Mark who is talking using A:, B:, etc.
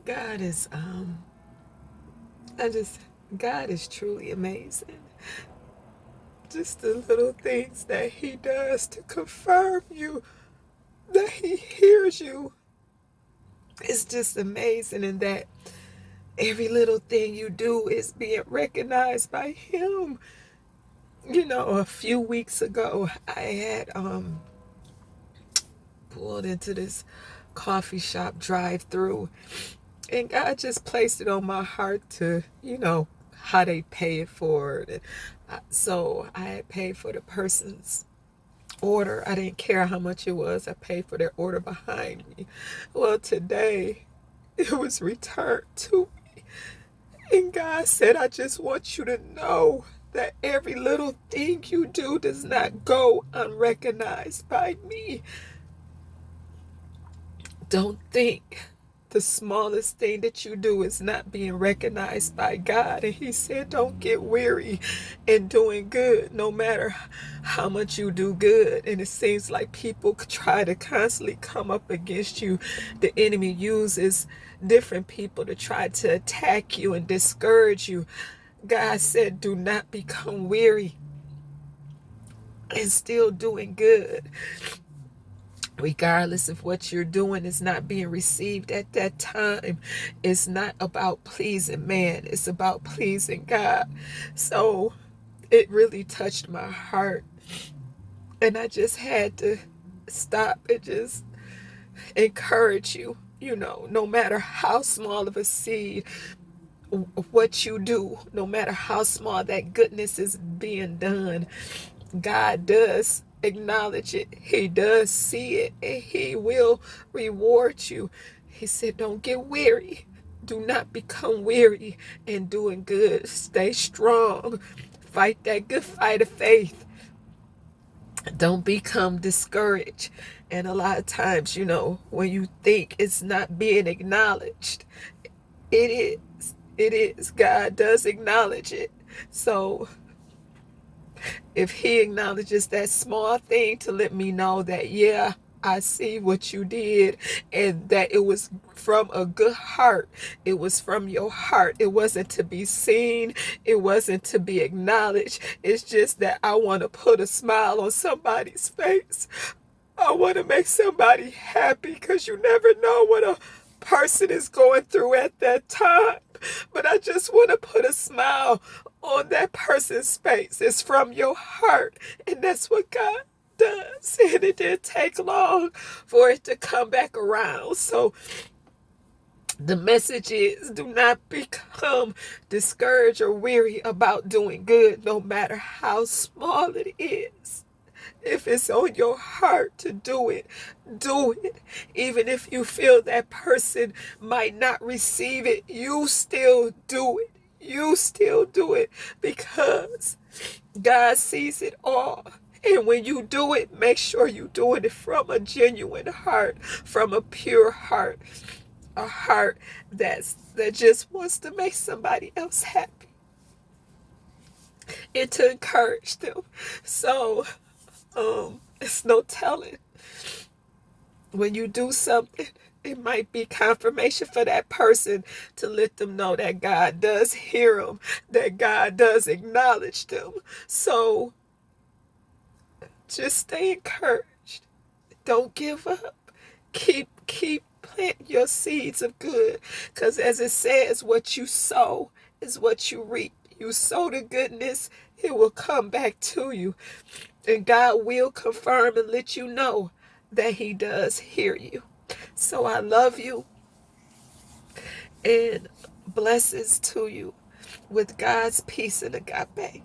A: God is I just God is truly amazing. Just the little things that he does to confirm you that he hears you. It's just amazing, and that every little thing you do is being recognized by him. You know, a few weeks ago I had pulled into this coffee shop drive through, and God just placed it on my heart to, how they pay it forward. And so I had paid for the person's order. I didn't care how much it was. I paid for their order behind me. Well, today it was returned to me. And God said, I just want you to know that every little thing you do does not go unrecognized by me. Don't think the smallest thing that you do is not being recognized by God. And he said, don't get weary in doing good, no matter how much you do good. And it seems like people try to constantly come up against you. The enemy uses different people to try to attack you and discourage you. God said, do not become weary in still doing good. Regardless of what you're doing is not being received at that time. It's not about pleasing man, it's about pleasing God. So it really touched my heart, and I just had to stop and just encourage you. No matter how small of a seed, what you do, no matter how small that goodness is being done, God does acknowledge it. He does see it, and he will reward you. He said, don't get weary. Do not become weary in doing good. Stay strong. Fight that good fight of faith. Don't become discouraged. And a lot of times, when you think it's not being acknowledged, it is. It is. God does acknowledge it. So if he acknowledges that small thing to let me know that, yeah, I see what you did, and that it was from a good heart. It was from your heart. It wasn't to be seen. It wasn't to be acknowledged. It's just that I want to put a smile on somebody's face. I want to make somebody happy, because you never know what a person is going through at that time. But I just want to put a smile on that person's face. It's from your heart. And that's what God does. And it didn't take long for it to come back around. So the message is, do not become discouraged or weary about doing good, no matter how small it is. If it's on your heart to do it, do it. Even if you feel that person might not receive it, you still do it. You still do it, because God sees it all. And when you do it, make sure you're doing it from a genuine heart, from a pure heart, a heart that just wants to make somebody else happy and to encourage them. So it's no telling. When you do something, it might be confirmation for that person, to let them know that God does hear them, that God does acknowledge them. So just stay encouraged. Don't give up. Keep planting your seeds of good, because as it says, what you sow is what you reap. You sow the goodness, it will come back to you. And God will confirm and let you know that he does hear you. So I love you, and blessings to you with God's peace and agape.